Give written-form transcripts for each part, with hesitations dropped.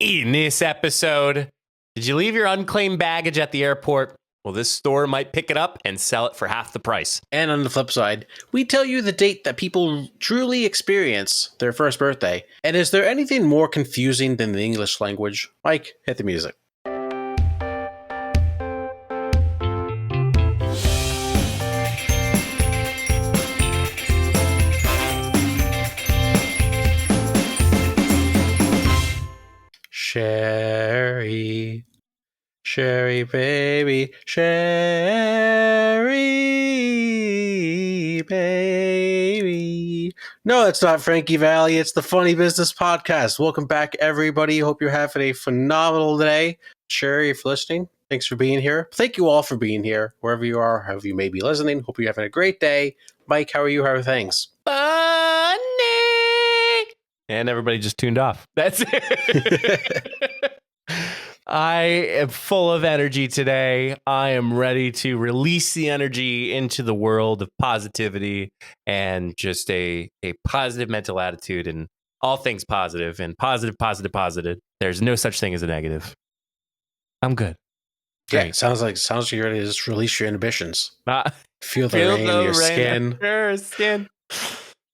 In this episode, did you leave your unclaimed baggage at the airport? Well, this store might pick it up and sell it for half the price. And on the flip side, we tell you the date that people truly experience their first birthday. And is there anything more confusing than the English language? Mike, hit the music. Sherry baby, Sherry baby. No, it's not Frankie Valli. It's the Funny Business Podcast. Welcome back, everybody. Hope you're having a phenomenal day. Sherry, if you're listening, thanks for being here. Thank you all for being here, wherever you are, however you may be listening. Hope you're having a great day. Mike, how are you? How are things? Funny! And everybody just tuned off. That's it. I am full of energy today. I am ready to release the energy into the world of positivity and just a positive mental attitude and all things positive and positive. There's no such thing as a negative. I'm good. Yeah, sounds like you're ready to just release your inhibitions. Feel the rain in your skin.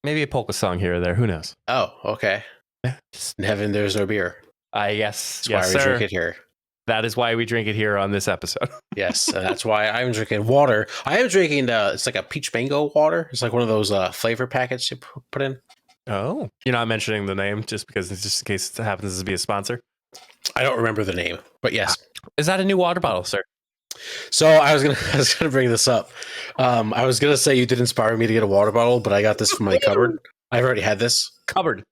Maybe a polka song here or there. Who knows? Oh, okay. In heaven, there's no beer. Yes. That's why we drink it here. That is why we drink it here on this episode. Yes, and that's why I'm drinking water. I am drinking, it's like a peach mango water. It's like one of those flavor packets you put in. Oh. You're not mentioning the name just because it's just in case it happens to be a sponsor? I don't remember the name, but yes. Is that a new water bottle, sir? So I was gonna bring this up. I was gonna say you did inspire me to get a water bottle, but I got this from my cupboard. I've already had this. Cupboard.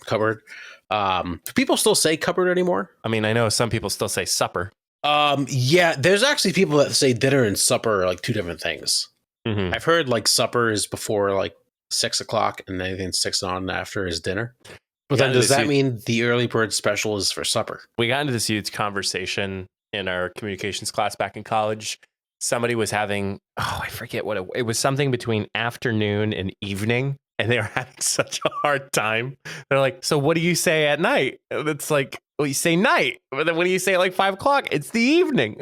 Cupboard. Do people still say cupboard anymore? I mean, I know some people still say supper. Yeah, there's actually people that say dinner and supper are like two different things. Mm-hmm. I've heard like supper is before like 6 o'clock and anything 6 on after is dinner. But then does that mean the early bird special is for supper? We got into this huge conversation in our communications class back in college. Somebody was having, I forget what it was, something between afternoon and evening. And they were having such a hard time. They're like, so what do you say at night? And it's like, well, you say night. But then when you say like 5 o'clock, it's the evening.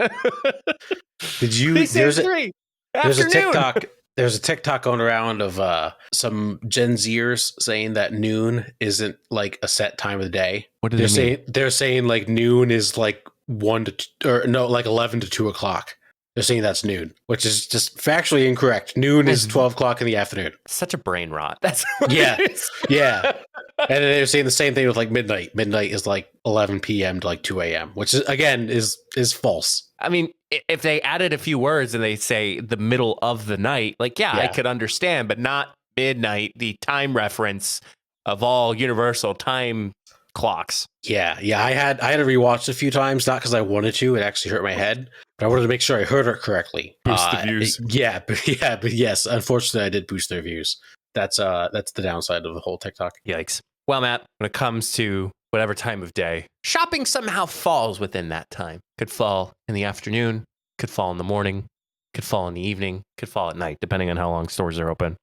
Did you? They say 3. There's a TikTok going around of some Gen Zers saying that noon isn't like a set time of the day. What do they mean? They're saying like noon is like 11 to 2 o'clock. They're saying that's noon, which is just factually incorrect. Noon is 12 o'clock in the afternoon. Such a brain rot. That's what yeah. It is. Yeah. And then they're saying the same thing with like midnight. Midnight is like 11 p.m. to like 2 a.m., which is, again, is false. I mean, if they added a few words and they say the middle of the night, like, yeah, I could understand, but not midnight, the time reference of all universal time clocks. Yeah. I had to rewatch it a few times, not because I wanted to. It actually hurt my head. But I wanted to make sure I heard it correctly. Boost the views. But yes, unfortunately, I did boost their views. That's the downside of the whole TikTok. Yikes. Well, Matt, when it comes to whatever time of day, shopping somehow falls within that time. Could fall in the afternoon, could fall in the morning, could fall in the evening, could fall at night, depending on how long stores are open.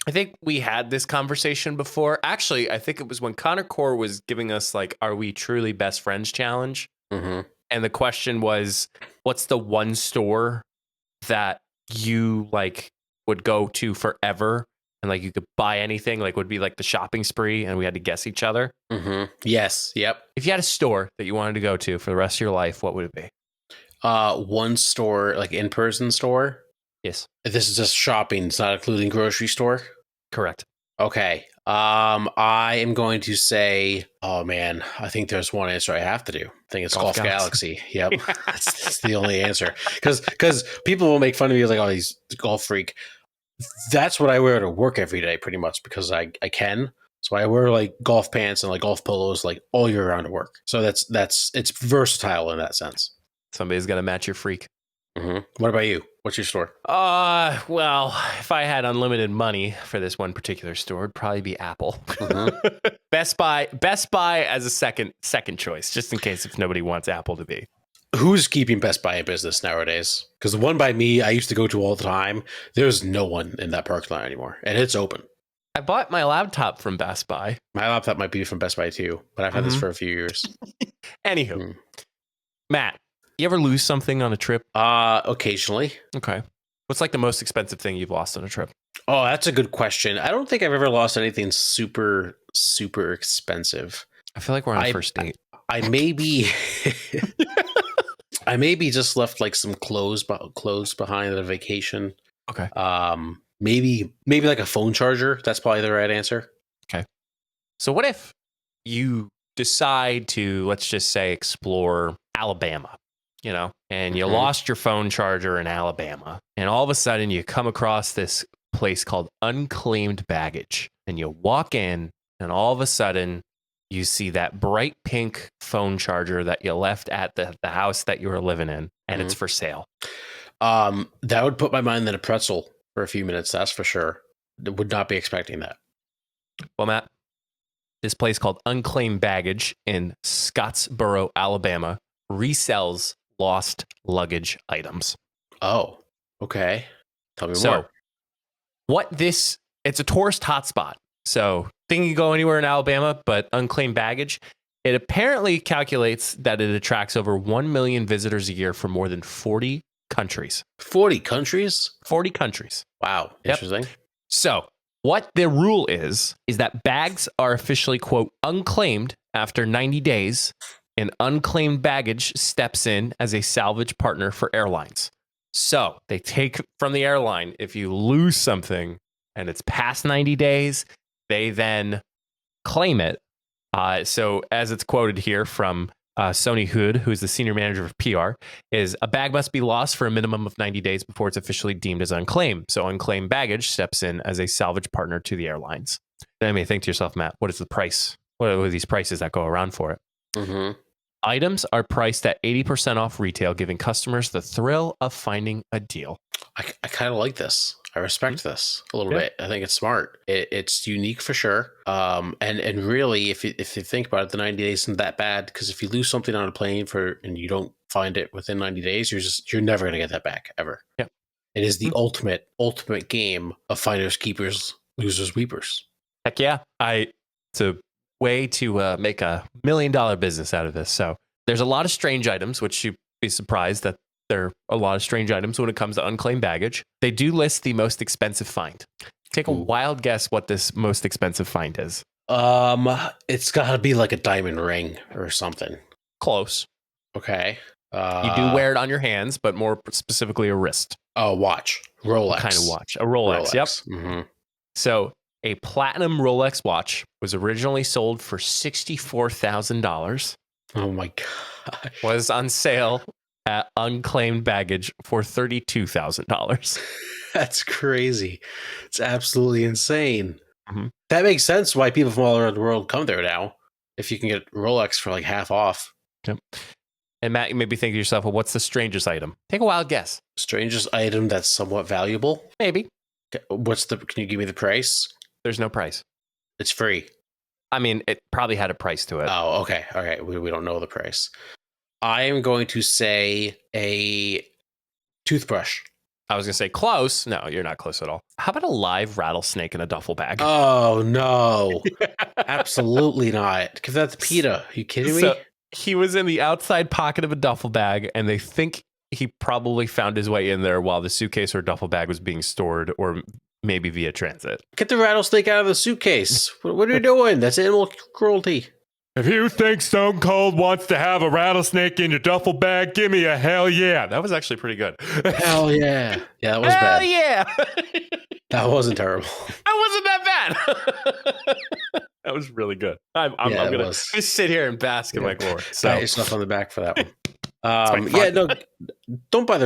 I think we had this conversation before. Actually, I think it was when Connor Core was giving us like, are we truly best friends challenge? Mm-hmm. And the question was, what's the one store that you like would go to forever and like you could buy anything, like would be like the shopping spree, and we had to guess each other? Mm-hmm. Yes. Yep. If you had a store that you wanted to go to for the rest of your life, what would it be? One store, like in-person store? Yes. This is just shopping. It's not including grocery store? Correct. Okay. I am going to say, oh man, I think there's one answer I have to do. I think it's Golf Galaxy. Yep. that's the only answer. Because people will make fun of me like, oh, he's a golf freak. That's what I wear to work every day pretty much because I can. So I wear like golf pants and like golf polos like all year round to work. So it's versatile in that sense. Somebody's got to match your freak. Mm-hmm. What about you? What's your store? Well, if I had unlimited money for this one particular store, it'd probably be Apple. Mm-hmm. Best Buy as a second choice, just in case if nobody wants Apple to be. Who's keeping Best Buy in business nowadays? Because the one by me I used to go to all the time, there's no one in that parking lot anymore, and it's open. I bought my laptop from Best Buy. My laptop might be from Best Buy too, but I've had this for a few years. Anywho, Matt, you ever lose something on a trip? Occasionally. Okay. What's like the most expensive thing you've lost on a trip? Oh, that's a good question. I don't think I've ever lost anything super, super expensive. I feel like we're on a first date. I maybe just left like some clothes behind at a vacation. Okay. Maybe like a phone charger. That's probably the right answer. Okay. So what if you decide to, let's just say, explore Alabama, and you lost your phone charger in Alabama, and all of a sudden you come across this place called Unclaimed Baggage, and you walk in, and all of a sudden you see that bright pink phone charger that you left at the house that you were living in, and it's for sale. That would put my mind in a pretzel for a few minutes. That's for sure. Would not be expecting that. Well, Matt, this place called Unclaimed Baggage in Scottsboro, Alabama, resells lost luggage items. Oh, okay. Tell me more. It's a tourist hotspot. So think you can go anywhere in Alabama, but Unclaimed Baggage, it apparently calculates that it attracts over 1 million visitors a year from more than 40 countries. 40 countries? 40 countries. Wow. Interesting. Yep. So what the rule is that bags are officially, quote, unclaimed after 90 days, and Unclaimed Baggage steps in as a salvage partner for airlines. So they take from the airline, if you lose something and it's past 90 days, they then claim it. So as it's quoted here from Sony Hood, who's the senior manager of PR, is a bag must be lost for a minimum of 90 days before it's officially deemed as unclaimed. So Unclaimed Baggage steps in as a salvage partner to the airlines. Then you may think to yourself, Matt, what is the price? What are these prices that go around for it? Mm-hmm. Items are priced at 80% off retail, giving customers the thrill of finding a deal. I kind of like this. I respect this a little bit. I think it's smart. It's unique for sure. And really, if you think about it, the 90 days isn't that bad, because if you lose something on a plane and you don't find it within 90 days, you're never going to get that back ever. Yeah. It is the ultimate game of finders keepers, losers weepers. Heck yeah. It's a way to make $1 million business out of this. So there's a lot of strange items, which you'd be surprised that there are a lot of strange items when it comes to Unclaimed Baggage. They do list the most expensive find. Take a wild guess what this most expensive find is. It's got to be like a diamond ring or something. Close. Okay. You do wear it on your hands, but more specifically a wrist. A watch. Rolex. What kind of watch? A Rolex. Yep. Mm-hmm. So a platinum Rolex watch was originally sold for $64,000. Oh my God. Was on sale at Unclaimed Baggage for $32,000. That's crazy. It's absolutely insane. Mm-hmm. That makes sense why people from all around the world come there now. If you can get Rolex for like half off. Yep. And Matt, you may be thinking to yourself, well, what's the strangest item? Take a wild guess. Strangest item that's somewhat valuable? Maybe. Can you give me the price? There's no price. It's free. I mean, it probably had a price to it. Oh, okay. All right. We don't know the price. I am going to say a toothbrush. I was going to say close. No, you're not close at all. How about a live rattlesnake in a duffel bag? Oh, no. Absolutely not. Give that to PETA. Are you kidding me? He was in the outside pocket of a duffel bag, and they think he probably found his way in there while the suitcase or duffel bag was being stored, or maybe via transit. Get the rattlesnake out of the suitcase. What are you doing? That's animal cruelty. If you think Stone Cold wants to have a rattlesnake in your duffel bag, give me a hell yeah. That was actually pretty good. Hell yeah. Yeah, that was bad. Hell yeah. That wasn't terrible. That wasn't that bad. That was really good. I'm going to just sit here and bask in my glory. So. Pat yourself on the back for that one. Don't buy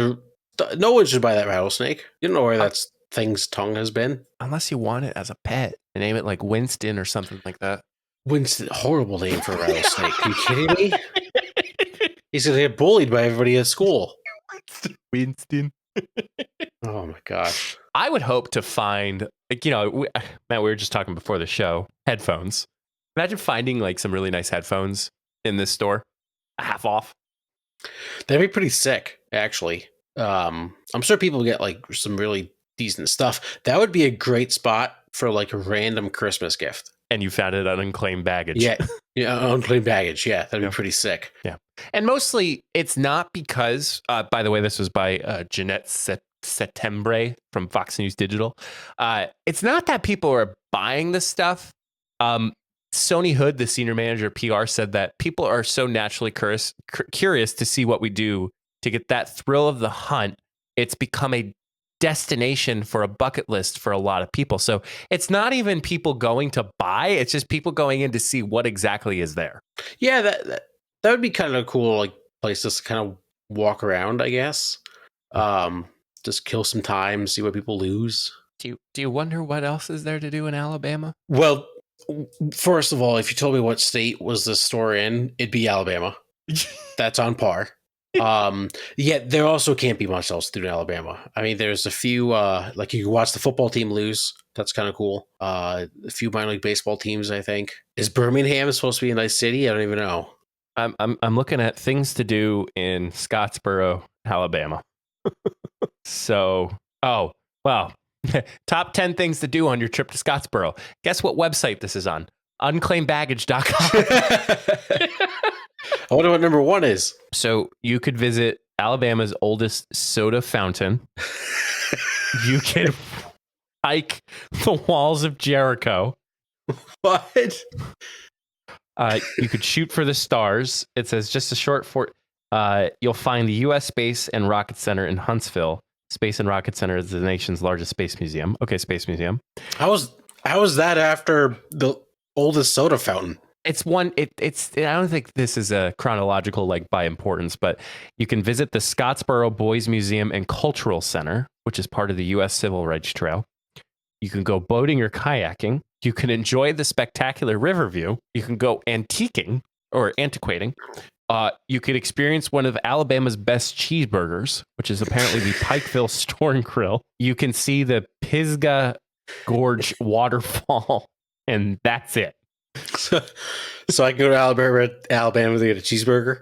no one should buy that rattlesnake. You don't know where that thing's tongue has been. Unless you want it as a pet and name it like Winston or something like that. Winston, horrible name for a rattlesnake. Are you kidding me? He's going to get bullied by everybody at school. Winston. Oh my gosh. I would hope to find, Matt, we were just talking before the show, headphones. Imagine finding like some really nice headphones in this store, half off. That'd be pretty sick, actually. I'm sure people get like some really decent stuff. That would be a great spot for like a random Christmas gift. And you found it on unclaimed baggage. Yeah, unclaimed baggage. Yeah, that'd be pretty sick. Yeah. And mostly it's not because, by the way, this was by Jeanette Settembre from Fox News Digital. It's not that people are buying this stuff. Sony Hood, the senior manager of PR, said that people are so naturally curious to see what we do to get that thrill of the hunt. It's become a destination for a bucket list for a lot of people. So it's not even people going to buy. It's just people going in to see what exactly is there. Yeah, that would be kind of a cool like place to kind of walk around, I guess. Just kill some time, see what people lose. Do you wonder what else is there to do in Alabama? Well, first of all, if you told me what state was the store in, it'd be Alabama. That's on par. Yet there also can't be much else to do in Alabama. I mean, there's a few, like you can watch the football team lose. That's kind of cool. A few minor league baseball teams, I think. Is Birmingham supposed to be a nice city? I don't even know. I'm looking at things to do in Scottsboro, Alabama. So, top 10 things to do on your trip to Scottsboro. Guess what website this is on? Unclaimedbaggage.com. I wonder what number 1 is. So you could visit Alabama's oldest soda fountain. You can hike the walls of Jericho. What? You could shoot for the stars. It says just a short you'll find the U.S. Space and Rocket Center in Huntsville. Space and Rocket Center is the nation's largest space museum. Okay, space museum. How is that after the oldest soda fountain? It's one. It's. I don't think this is a chronological like by importance, but you can visit the Scottsboro Boys Museum and Cultural Center, which is part of the U.S. Civil Rights Trail. You can go boating or kayaking. You can enjoy the spectacular river view. You can go antiquating. You could experience one of Alabama's best cheeseburgers, which is apparently the Pikeville Store and Grill. You can see the Pisgah Gorge waterfall, and that's it. So I can go to Alabama to get a cheeseburger?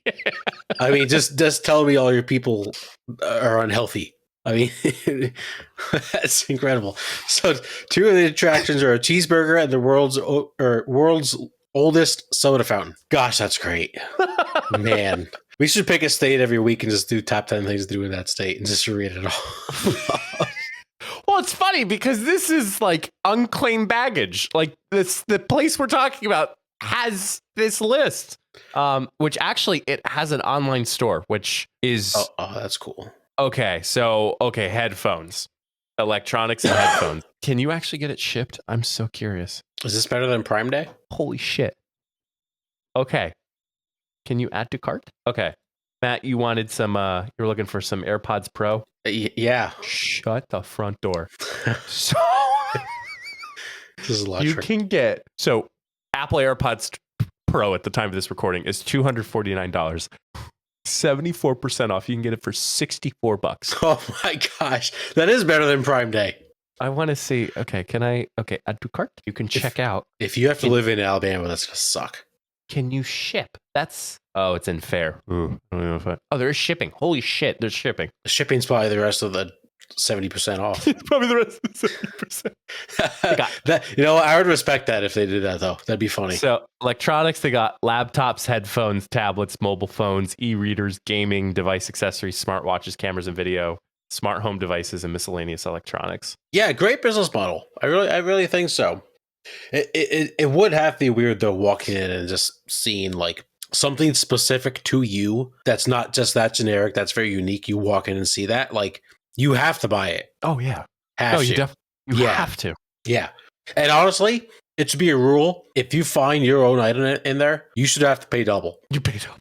Yeah. I mean, just tell me all your people are unhealthy. I mean, that's incredible. So 2 of the attractions are a cheeseburger and the world's oldest soda fountain. Gosh, that's great. Man, we should pick a state every week and just do top 10 things to do in that state and just read it all. Well, it's funny because this is like unclaimed baggage. Like the place we're talking about has this list, which actually it has an online store, which is oh, that's cool. Okay, so headphones, electronics, and headphones. Can you actually get it shipped? I'm so curious. Is this better than Prime Day? Holy shit! Okay, can you add to cart? Okay, Matt, you wanted some. You're looking for some AirPods Pro. Yeah. Shut the front door. So this is electric. You can get Apple AirPods Pro at the time of this recording is $249. 74% off. You can get it for $64. Oh my gosh, that is better than Prime Day. I want to see. Okay, add to cart. You can check out. If you have to live in Alabama, that's gonna suck. Can you ship? It's in fair. Ooh, I don't know if there is shipping. Holy shit, there's shipping. Shipping's probably the rest of the 70% off. Probably the rest of the 70%. I would respect that if they did that though. That'd be funny. So electronics, they got laptops, headphones, tablets, mobile phones, e-readers, gaming, device accessories, smartwatches, cameras and video, smart home devices, and miscellaneous electronics. Yeah, great business model. I really think so. It would have to be weird though, walking in and just seeing like something specific to you that's not just that generic, that's very unique. You walk in and see that, like you have to buy it. Oh yeah. You have to. Yeah. And honestly, it should be a rule. If you find your own item in there, you should have to pay double. You pay double.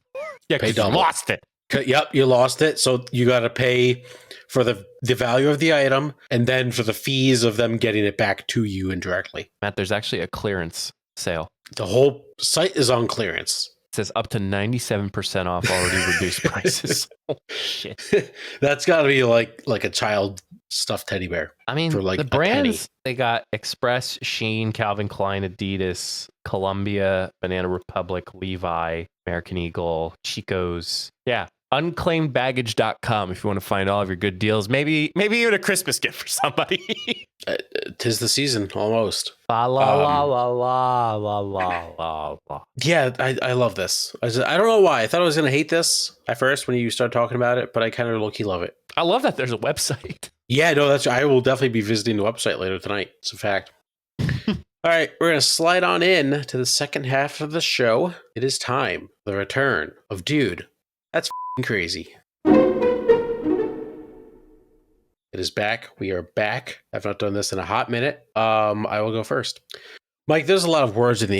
Yeah, pay double. You lost it. Yep, you lost it. So you got to pay for the value of the item and then for the fees of them getting it back to you indirectly. Matt, there's actually a clearance sale. The whole site is on clearance. It says up to 97% off already reduced prices. Oh, shit. That's got to be like a child stuffed teddy bear. I mean, for like the brands, they got Express, Shein, Calvin Klein, Adidas, Columbia, Banana Republic, Levi, American Eagle, Chico's. Yeah. unclaimedbaggage.com if you want to find all of your good deals. Maybe even a Christmas gift for somebody. 'Tis the season almost. La la la la la la la la. Yeah, I love this. I don't know why. I thought I was going to hate this at first when you started talking about it, but I kind of low-key love it. I love that there's a website. Yeah, no, I will definitely be visiting the website later tonight. It's a fact. All right, we're going to slide on in to the second half of the show. It is time. The return of Dude. That's crazy. It is back. We are back. I've not done this in a hot minute. I will go first. Mike, there's a lot of words in the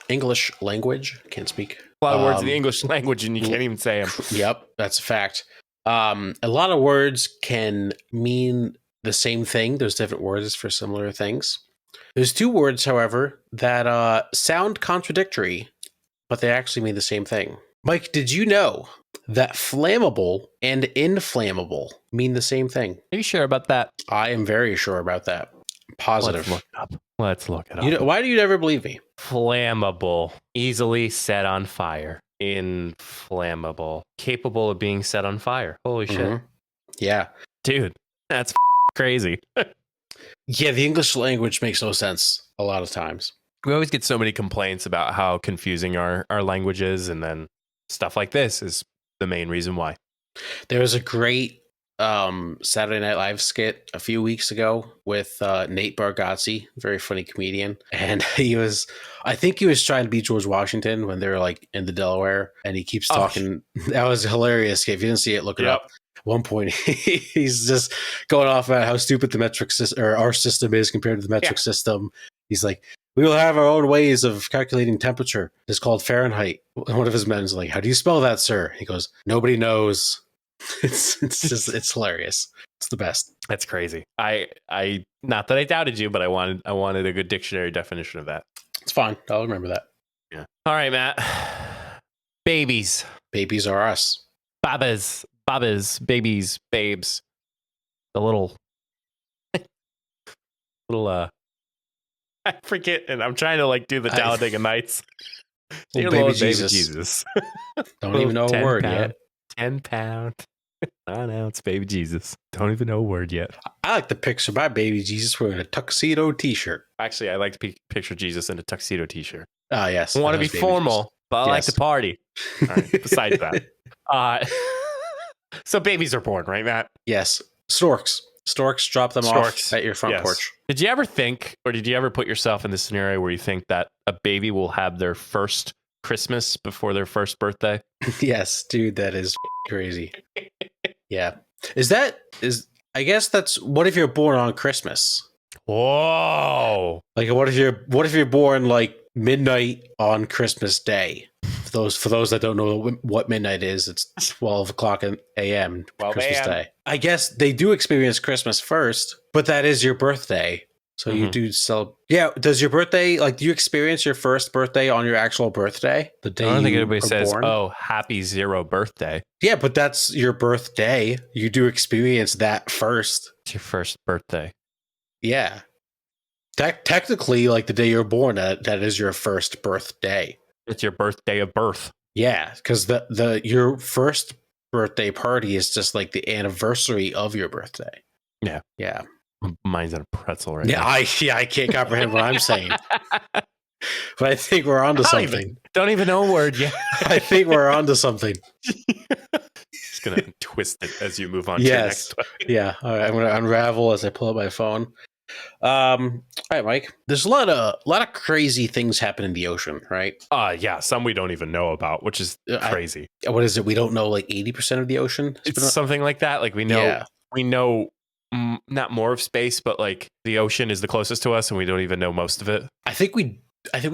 English language. I can't speak. A lot of words in the English language, and you can't even say them. Yep, that's a fact. A lot of words can mean the same thing. There's different words for similar things. There's two words, however, that sound contradictory, but they actually mean the same thing. Mike, did you know that flammable and inflammable mean the same thing? Are you sure about that? I am very sure about that. Positive. Let's look it up. Why do you never believe me? Flammable, easily set on fire. Inflammable, capable of being set on fire. Holy shit. Yeah. Dude, that's crazy. Yeah, the English language makes no sense a lot of times. We always get so many complaints about how confusing our language is, and then stuff like this is the main reason why. There was a great Saturday Night Live skit a few weeks ago with Nate Bargatze, very funny comedian, and I think he was trying to beat George Washington when they were like in the Delaware, and he keeps talking. That was hilarious. If you didn't see it, look it up. At one point, he's just going off about how stupid the metric system or our system is compared to the metric system. He's like, we will have our own ways of calculating temperature. It's called Fahrenheit. And one of his men is like, how do you spell that, sir? He goes, nobody knows. It's hilarious. It's the best. That's crazy. I not that I doubted you, but I wanted a good dictionary definition of that. It's fine. I'll remember that. Yeah. All right, Matt. Babies. Babies are us. Babas, babies, babes. The little I forget, and I'm trying to like do the Talladega Nights. Baby Jesus. Don't even know a word yet. 10-pound. I know it's baby Jesus. Don't even know a word yet. I like to picture my baby Jesus wearing a tuxedo t-shirt. Actually, I like to picture Jesus in a tuxedo t-shirt. Ah, yes. I want to be formal, Jesus. But I like to party. All right, besides that. So babies are born, right, Matt? Yes. Storks drop them off at your front porch. Did you ever think, or did you ever put yourself in the scenario where you think that a baby will have their first Christmas before their first birthday? Yes, dude, that is crazy. Yeah. I guess that's, what if you're born on Christmas? Whoa. Like, what if you're born like midnight on Christmas Day? For those that don't know what midnight is, it's 12 o'clock a.m. Christmas Day. I guess they do experience Christmas first, but that is your birthday. So you do celebrate. Yeah. Does your birthday, like, do you experience your first birthday on your actual birthday? The day I don't think anybody says, born? Oh, happy 0 birthday. Yeah, but that's your birthday. You do experience that first. It's your first birthday. Yeah. Technically, like the day you're born, that is your first birthday. It's your birthday of birth. Yeah, because your first birthday party is just like the anniversary of your birthday. Yeah. Yeah. Mine's on a pretzel right now. I can't comprehend what I'm saying. But I think we're onto something. Don't even know a word yet. I think we're onto something. Just gonna twist it as you move on. Yes. To the next one. Yeah. All right. I'm gonna unravel as I pull up my phone. All right, Mike. There's a lot of crazy things happen in the ocean, right? Yeah. Some we don't even know about, which is crazy. What is it? We don't know like 80% of the ocean. It's something like that. Like we know not more of space, but like the ocean is the closest to us, and we don't even know most of it. I think we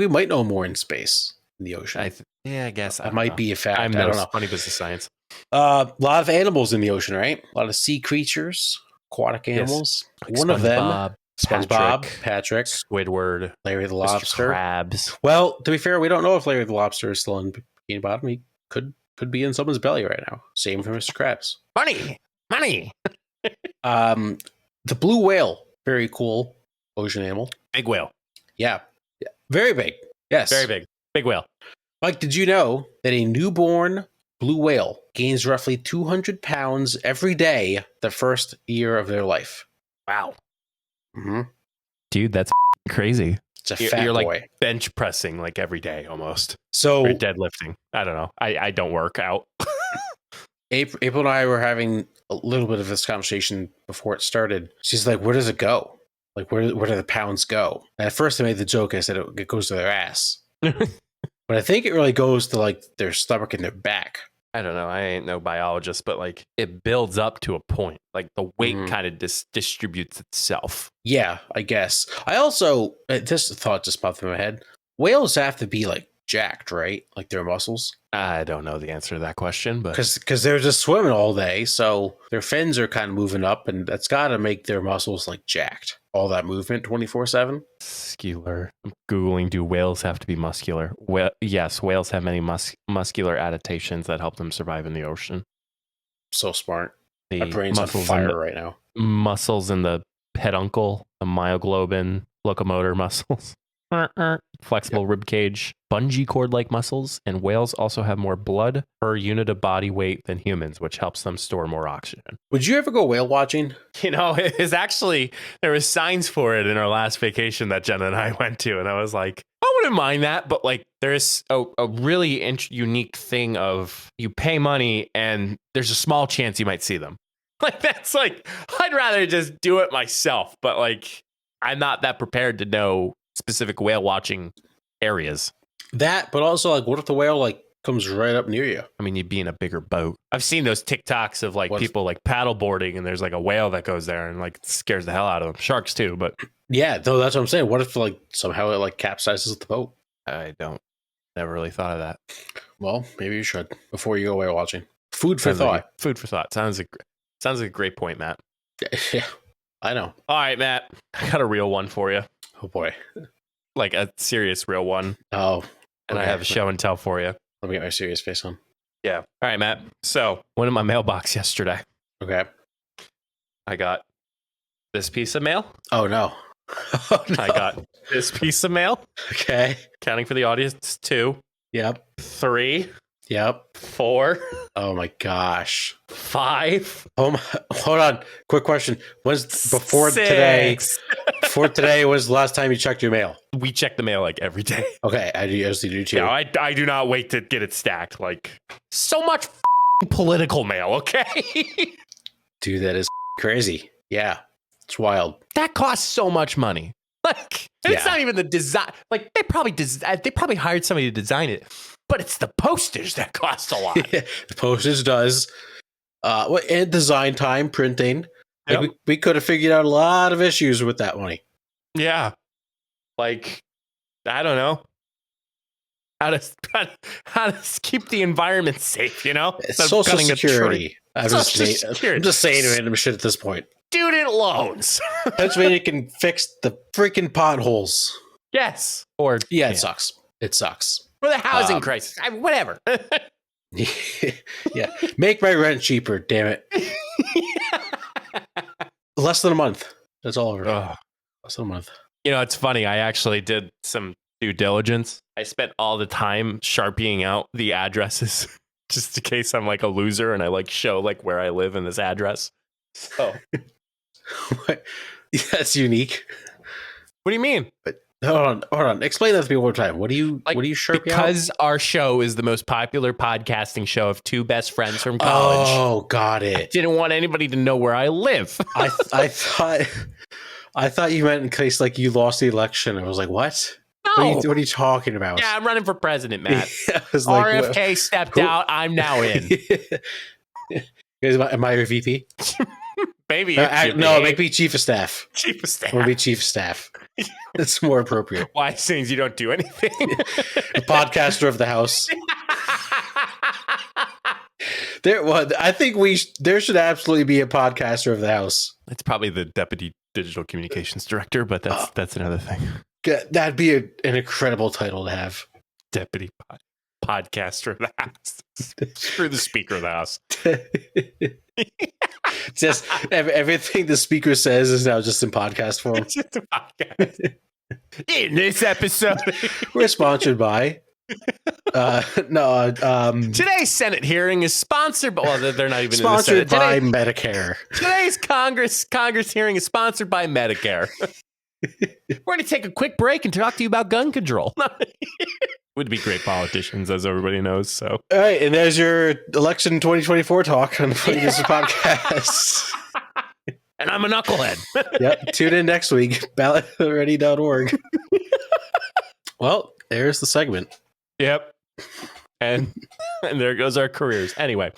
might know more in space in the ocean. I guess that might be a fact. I don't know. Funny business science. A lot of animals in the ocean, right? A lot of sea creatures, aquatic animals. Yes. Like one of them, SpongeBob, Patrick, Squidward, Larry the Lobster, Crabs. Well, to be fair, we don't know if Larry the Lobster is still in Bikini Bottom. He could be in someone's belly right now. Same for Mr. Krabs. Money. The blue whale, very cool ocean animal. Big whale. Yeah. Very big. Yes. Very big. Big whale. Mike, did you know that a newborn Blue whale gains roughly 200 pounds every day the first year of their life. Wow. Mm-hmm. Dude, that's crazy. It's a fat You're boy. like bench pressing like every day almost. So or deadlifting. I don't know. I don't work out. April and I were having a little bit of this conversation before it started. She's like, where does it go? Like, where do the pounds go? And at first I made the joke. I said it goes to their ass. But I think it really goes to like their stomach and their back. I don't know. I ain't no biologist, but like it builds up to a point. Like the weight kind of distributes itself. Yeah, I guess. I also, this thought just popped in my head. Whales have to be like jacked, right? Like their muscles. I don't know the answer to that question, but because they're just swimming all day, so their fins are kind of moving up, and that's got to make their muscles like jacked. All that movement 24/7. Muscular. I'm Googling, do whales have to be muscular? Well, yes, whales have many muscular adaptations that help them survive in the ocean. So smart. The My brain's on fire right now. Muscles in the peduncle, the myoglobin, locomotor muscles, flexible rib cage, bungee cord-like muscles, and whales also have more blood per unit of body weight than humans, which helps them store more oxygen. Would you ever go whale watching? You know, it is actually, there was signs for it in our last vacation that Jenna and I went to, and I was like, I wouldn't mind that, but like there's a really unique thing of you pay money and there's a small chance you might see them. Like that's like, I'd rather just do it myself, but like I'm not that prepared to know specific whale watching areas. That, but also like, what if the whale like comes right up near you? I mean, you'd be in a bigger boat. I've seen those TikToks of like people like paddle boarding and there's like a whale that goes there and like scares the hell out of them. Sharks too, but yeah, though that's what I'm saying. What if like somehow it like capsizes the boat? Never really thought of that. Well, maybe you should before you go whale watching. Food for thought. Food for thought. Sounds like a great point, Matt. Yeah, I know. All right, Matt. I got a real one for you. Oh boy. Like a serious real one. Oh. And I have a show and tell for you. Let me get my serious face on. Yeah. All right, Matt. So went in my mailbox yesterday. Okay. I got this piece of mail. Oh no. Oh, no. I got this piece of mail. Okay. Counting for the audience, 2. Yep. 3. Yep. 4. Oh my gosh. 5. Oh my, hold on. Quick question. Before 6. today? Before today was the last time you checked your mail? We check the mail like every day. Okay, I do too. Yeah, I do not wait to get it stacked. Like so much political mail. Okay. Dude, that is crazy. Yeah, it's wild. That costs so much money. Like it's not even the design. Like they probably hired somebody to design it, but it's the postage that costs a lot. Yeah, the postage does. And design time, printing. Like Yep. we could have figured out a lot of issues with that money. Yeah. Like, I don't know. How to keep the environment safe, you know? It's Social Security. I'm just saying random shit at this point. Student loans. Pennsylvania can fix the freaking potholes. Yes. Or yeah, it sucks. It sucks. For the housing crisis. Whatever. Yeah. Make my rent cheaper, damn it. Less than a month. That's all over. Less than a month. You know, it's funny. I actually did some due diligence. I spent all the time sharpieing out the addresses just in case I'm like a loser and I like show like where I live in this address. So that's unique. What do you mean? But hold on. Explain that to me one more time. What do you sharpie out? Because our show is the most popular podcasting show of 2 best friends from college. Oh, got it. I didn't want anybody to know where I live. I thought you meant in case like you lost the election. I was like, what? No. What are you talking about? Yeah, I'm running for president, Matt. RFK stepped out. I'm now in. Am I your VP? Maybe. No, make me chief of staff. Chief of staff. Or be chief of staff. It's more appropriate. Why? Since you don't do anything. A podcaster of the house. I think there should absolutely be a podcaster of the house. It's probably the deputy digital communications director, but that's another thing. That'd be an incredible title to have. Deputy podcaster of the house. Screw the speaker of the house. Just everything the speaker says is now just in podcast form. It's just a podcast. In this episode, we're sponsored by Today's Senate hearing is sponsored by, well, they're not even sponsored in the Senate. by Medicare. Today's Congress hearing is sponsored by Medicare. We're going to take a quick break and talk to you about gun control. Would be great politicians, as everybody knows. So, all right, and there's your election 2024 talk on the Funny Business Podcast. And I'm a knucklehead. Yep. Tune in next week. Ballotready.org. Well, there's the segment. Yep. And there goes our careers. Anyway,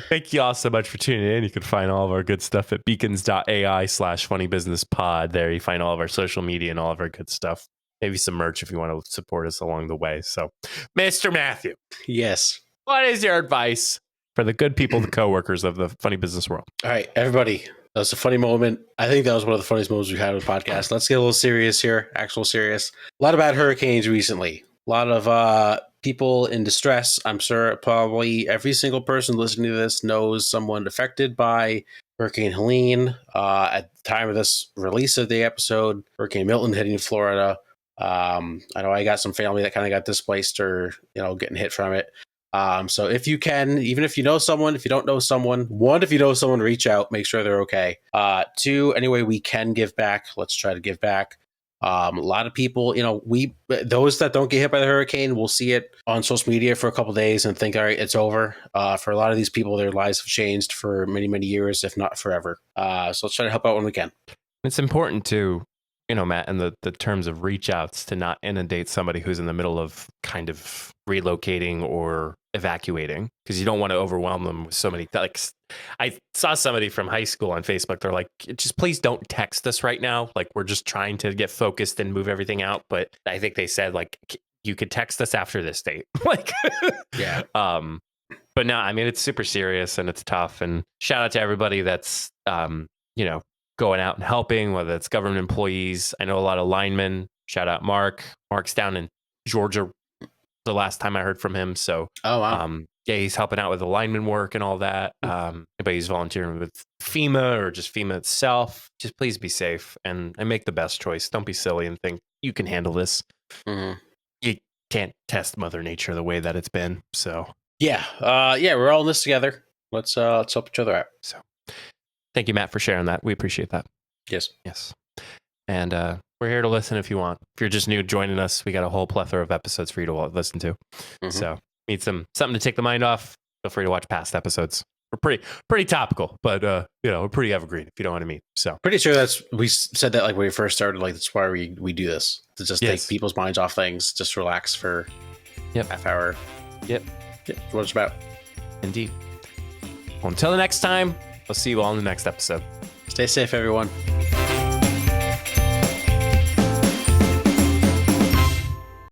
thank you all so much for tuning in. You can find all of our good stuff at beacons.ai/funnybusinesspod. There you find all of our social media and all of our good stuff. Maybe some merch if you want to support us along the way. So, Mr. Matthew. Yes. What is your advice for the good people, the coworkers of the funny business world? All right, everybody. That was a funny moment. I think that was one of the funniest moments we've had with the podcast. Let's get a little serious here. Actual serious. A lot about hurricanes recently. A lot of people in distress. I'm sure probably every single person listening to this knows someone affected by Hurricane Helene. At the time of this release of the episode, Hurricane Milton hitting Florida. I know I got some family that kind of got displaced or, getting hit from it. So if you can, even if you know someone, if you don't know someone, one, if you know someone, reach out, make sure they're okay. Two, anyway, we can give back. Let's try to give back. A lot of people, those that don't get hit by the hurricane will see it on social media for a couple of days and think, all right, it's over. For a lot of these people, their lives have changed for many, many years, if not forever. So let's try to help out when we can. It's important to, Matt, in the terms of reach outs, to not inundate somebody who's in the middle of kind of relocating or evacuating, because you don't want to overwhelm them with so many. Like, I saw somebody from high school on Facebook. They're like, just please don't text us right now. Like, we're just trying to get focused and move everything out. But I think they said, like, you could text us after this date. Like, yeah. But no, I mean, it's super serious and it's tough. And shout out to everybody that's, going out and helping, whether it's government employees. I know a lot of linemen. Shout out Mark. Mark's down in Georgia the last time I heard from him. So, oh, wow. Yeah, he's helping out with the lineman work and all that. Anybody who's volunteering with FEMA or just FEMA itself, just please be safe and make the best choice. Don't be silly and think you can handle this. Mm-hmm. You can't test Mother Nature the way that it's been. So, yeah, we're all in this together. Let's help each other out. So, thank you, Matt, for sharing that. We appreciate that. Yes. And we're here to listen if you want. If you're just new joining us, we got a whole plethora of episodes for you to listen to. Mm-hmm. So need something to take the mind off, feel free to watch past episodes. We're pretty topical, but we're pretty evergreen, if you know what I mean. So pretty sure we said that like when we first started, like that's why we do this, to just take people's minds off things, just relax for half hour. Yep. What it's about. Indeed. Well, until the next time, I'll see you all in the next episode. Stay safe, everyone.